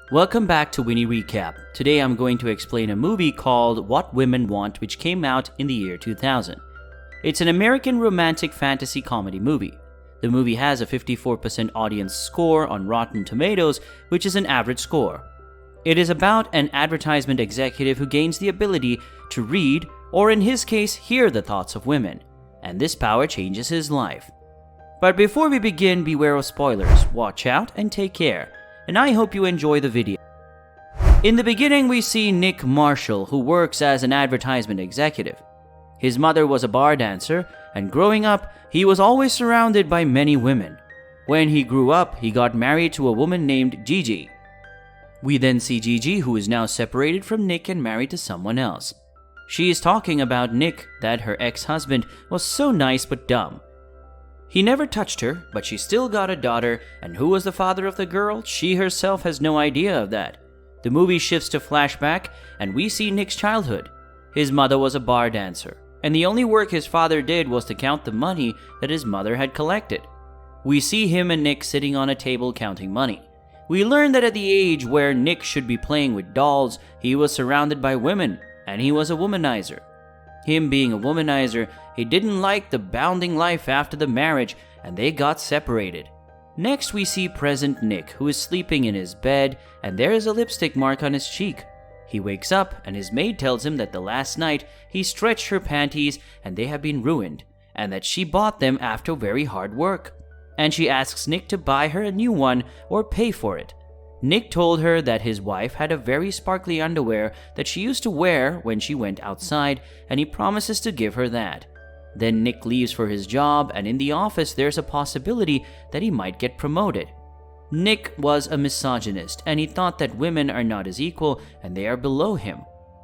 Welcome back to Winnie Recap. Today I'm going to explain a movie called What Women Want, which came out in the year 2000. It's an American romantic fantasy comedy movie. The movie has a 54% audience score on Rotten Tomatoes, which is an average score. It is about an advertisement executive who gains the ability to read, or in his case, hear the thoughts of women, and this power changes his life. But before we begin, beware of spoilers, watch out and take care, and I hope you enjoy the video. In the beginning, we see Nick Marshall, who works as an advertisement executive. His mother was a bar dancer, and growing up, he was always surrounded by many women. When he grew up, he got married to a woman named Gigi. We then see Gigi, who is now separated from Nick and married to someone else. She is talking about Nick, that her ex-husband was so nice but dumb. He never touched her, but she still got a daughter, and who was the father of the girl? She herself has no idea of that. The movie shifts to flashback, and we see Nick's childhood. His mother was a bar dancer, and the only work his father did was to count the money that his mother had collected. We see him and Nick sitting on a table counting money. We learn that at the age where Nick should be playing with dolls, he was surrounded by women, and he was a womanizer. Him being a womanizer, he didn't like the bounding life after the marriage, and they got separated. Next, we see present Nick, who is sleeping in his bed, and there is a lipstick mark on his cheek. He wakes up, and his maid tells him that the last night he stretched her panties and they have been ruined, and that she bought them after very hard work. And she asks Nick to buy her a new one or pay for it. Nick told her that his wife had a very sparkly underwear that she used to wear when she went outside, and he promises to give her that. Then Nick leaves for his job, and in the office there's a possibility that he might get promoted. Nick was a misogynist, and he thought that women are not his equal and they are below him.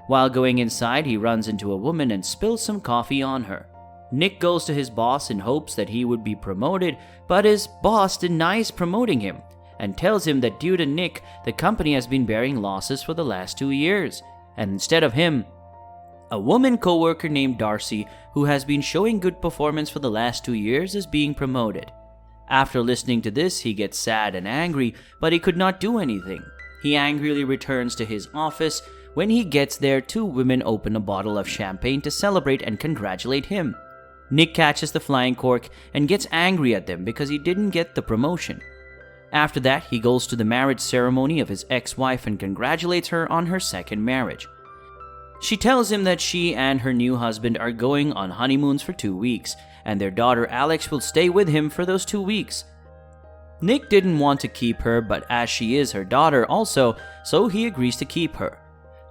While going inside, he runs into a woman and spills some coffee on her. Nick goes to his boss in hopes that he would be promoted, but his boss denies promoting him and tells him that due to Nick, the company has been bearing losses for the last 2 years, and instead of him, a woman co-worker named Darcy, who has been showing good performance for the last 2 years, is being promoted. After listening to this, he gets sad and angry, but he could not do anything. He angrily returns to his office. When he gets there, 2 women open a bottle of champagne to celebrate and congratulate him. Nick catches the flying cork and gets angry at them because he didn't get the promotion. After that, he goes to the marriage ceremony of his ex-wife and congratulates her on her second marriage. She tells him that she and her new husband are going on honeymoons for 2 weeks, and their daughter Alex will stay with him for those 2 weeks. Nick didn't want to keep her, but as she is her daughter also, so he agrees to keep her.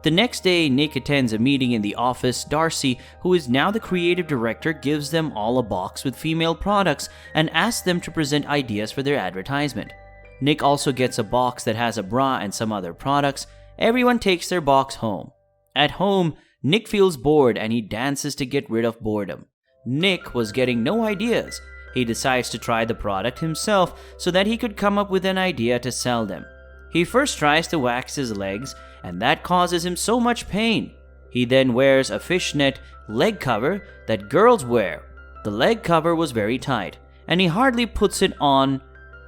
The next day, Nick attends a meeting in the office. Darcy, who is now the creative director, gives them all a box with female products and asks them to present ideas for their advertisement. Nick also gets a box that has a bra and some other products. Everyone takes their box home. At home, Nick feels bored and he dances to get rid of boredom. Nick was getting no ideas. He decides to try the product himself so that he could come up with an idea to sell them. He first tries to wax his legs, and that causes him so much pain. He then wears a fishnet leg cover that girls wear. The leg cover was very tight, and he hardly puts it on.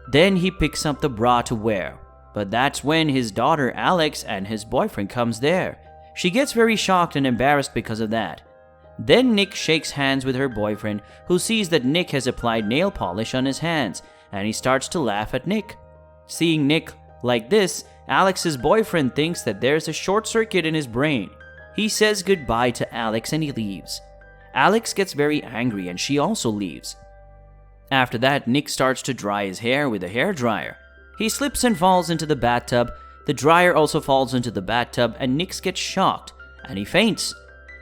Then he picks up the bra to wear. But that's when his daughter Alex and his boyfriend comes there. She gets very shocked and embarrassed because of that. Then Nick shakes hands with her boyfriend, who sees that Nick has applied nail polish on his hands, and he starts to laugh at Nick. Seeing Nick like this, Alex's boyfriend thinks that there's a short circuit in his brain. He says goodbye to Alex and he leaves. Alex gets very angry and she also leaves. After that, Nick starts to dry his hair with a hairdryer. He slips and falls into the bathtub. The dryer also falls into the bathtub and Nick gets shocked and he faints.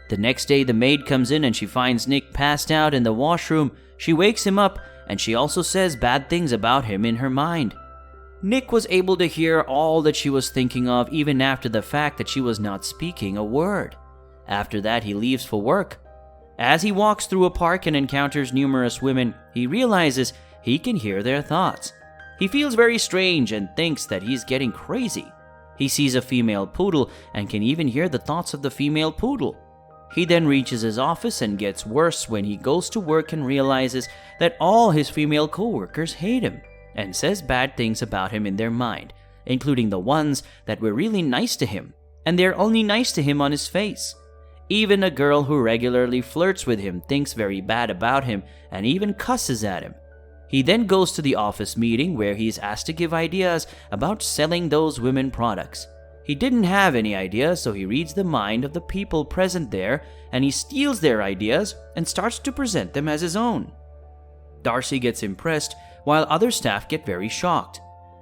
The next day, the maid comes in and she finds Nick passed out in the washroom. She wakes him up and she also says bad things about him in her mind. Nick was able to hear all that she was thinking of even after the fact that she was not speaking a word. After that, he leaves for work. As he walks through a park and encounters numerous women, he realizes he can hear their thoughts. He feels very strange and thinks that he's getting crazy. He sees a female poodle and can even hear the thoughts of the female poodle. He then reaches his office and gets worse when he goes to work and realizes that all his female co-workers hate him and says bad things about him in their mind. including the ones that were really nice to him, and they're only nice to him on his face. Even a girl who regularly flirts with him thinks very bad about him and even cusses at him. He then goes to the office meeting where he is asked to give ideas about selling those women products. He didn't have any ideas, so he reads the mind of the people present there and he steals their ideas and starts to present them as his own. Darcy gets impressed while other staff get very shocked.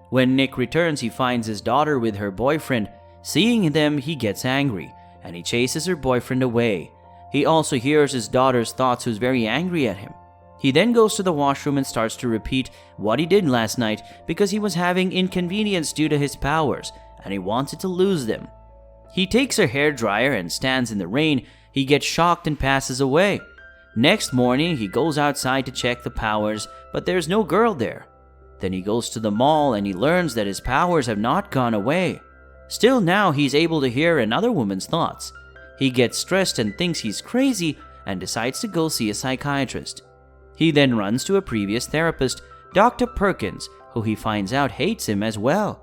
When Nick returns, he finds his daughter with her boyfriend. Seeing them, he gets angry and he chases her boyfriend away. He also hears his daughter's thoughts, who's very angry at him. He then goes to the washroom and starts to repeat what he did last night because he was having inconvenience due to his powers and he wanted to lose them. He takes a hairdryer and stands in the rain. He gets shocked and passes away. Next morning, he goes outside to check the powers, but there's no girl there. Then he goes to the mall and he learns that his powers have not gone away. Still, now he's able to hear another woman's thoughts. He gets stressed and thinks he's crazy and decides to go see a psychiatrist. He then runs to a previous therapist, Dr. Perkins, who he finds out hates him as well.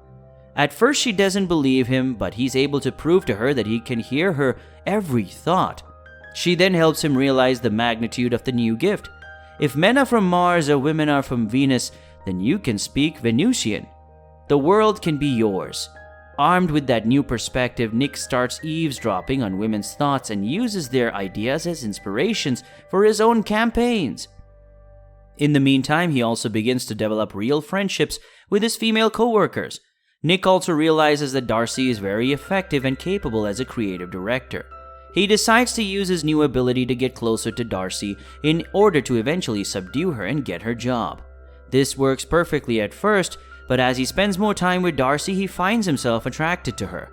At first she doesn't believe him, but he's able to prove to her that he can hear her every thought. She then helps him realize the magnitude of the new gift. If men are from Mars or women are from Venus, then you can speak Venusian. The world can be yours. Armed with that new perspective, Nick starts eavesdropping on women's thoughts and uses their ideas as inspirations for his own campaigns. In the meantime, he also begins to develop real friendships with his female co-workers. Nick also realizes that Darcy is very effective and capable as a creative director. He decides to use his new ability to get closer to Darcy in order to eventually subdue her and get her job. This works perfectly at first, but as he spends more time with Darcy, he finds himself attracted to her.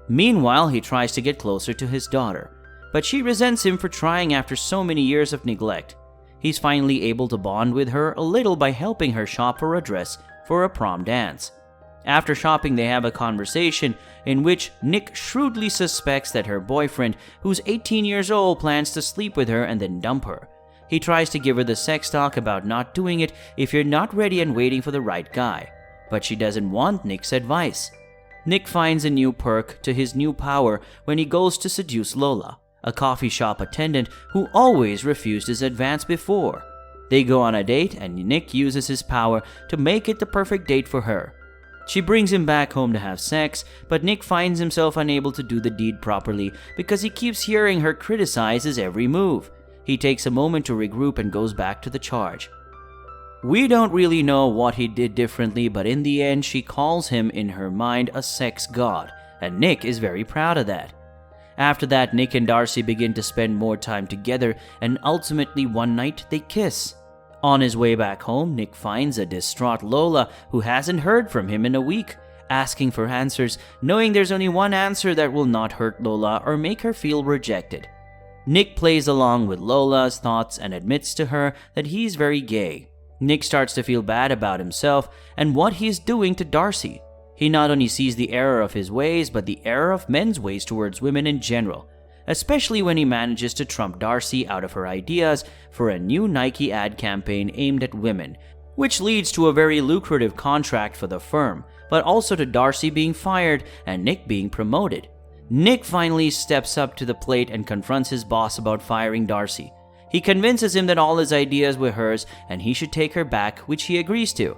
Meanwhile, he tries to get closer to his daughter, but she resents him for trying after so many years of neglect. He's finally able to bond with her a little by helping her shop for a dress for a prom dance. After shopping, they have a conversation in which Nick shrewdly suspects that her boyfriend, who's 18 years old, plans to sleep with her and then dump her. He tries to give her the sex talk about not doing it if you're not ready and waiting for the right guy, but she doesn't want Nick's advice. Nick finds a new perk to his new power when he goes to seduce Lola, a coffee shop attendant who always refused his advance before. They go on a date and Nick uses his power to make it the perfect date for her. She brings him back home to have sex, but Nick finds himself unable to do the deed properly because he keeps hearing her criticize his every move. He takes a moment to regroup and goes back to the charge. We don't really know what he did differently, but in the end she calls him in her mind a sex god, and Nick is very proud of that. After that, Nick and Darcy begin to spend more time together, and ultimately one night they kiss. On his way back home, Nick finds a distraught Lola who hasn't heard from him in a week, asking for answers, knowing there's only one answer that will not hurt Lola or make her feel rejected. Nick plays along with Lola's thoughts and admits to her that he's very gay. Nick starts to feel bad about himself and what he's doing to Darcy. He not only sees the error of his ways, but the error of men's ways towards women in general, especially when he manages to trump Darcy out of her ideas for a new Nike ad campaign aimed at women, which leads to a very lucrative contract for the firm, but also to Darcy being fired and Nick being promoted. Nick finally steps up to the plate and confronts his boss about firing Darcy. He convinces him that all his ideas were hers and he should take her back, which he agrees to.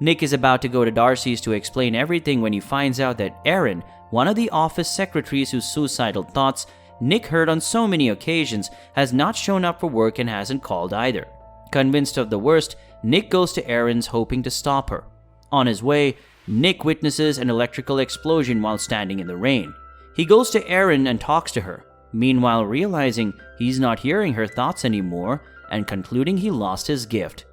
Nick is about to go to Darcy's to explain everything when he finds out that Erin, one of the office secretaries whose suicidal thoughts Nick heard on so many occasions, has not shown up for work and hasn't called either. Convinced of the worst, Nick goes to Erin's hoping to stop her. On his way, Nick witnesses an electrical explosion while standing in the rain. He goes to Erin and talks to her, meanwhile realizing he's not hearing her thoughts anymore and concluding he lost his gift.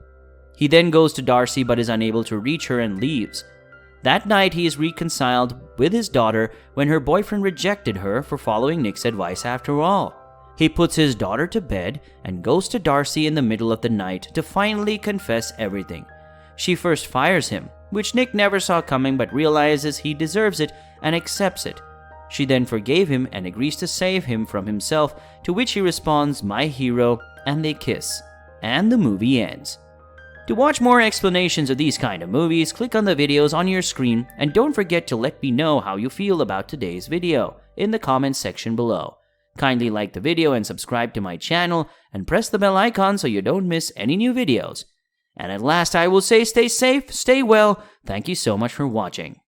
He then goes to Darcy but is unable to reach her and leaves. That night he is reconciled with his daughter when her boyfriend rejected her for following Nick's advice after all. He puts his daughter to bed and goes to Darcy in the middle of the night to finally confess everything. She first fires him, which Nick never saw coming but realizes he deserves it and accepts it. She then forgave him and agrees to save him from himself, to which he responds, "My hero," and they kiss. And the movie ends. To watch more explanations of these kind of movies, click on the videos on your screen, and don't forget to let me know how you feel about today's video in the comments section below. Kindly like the video and subscribe to my channel, and press the bell icon so you don't miss any new videos. And at last I will say, stay safe, stay well. Thank you so much for watching.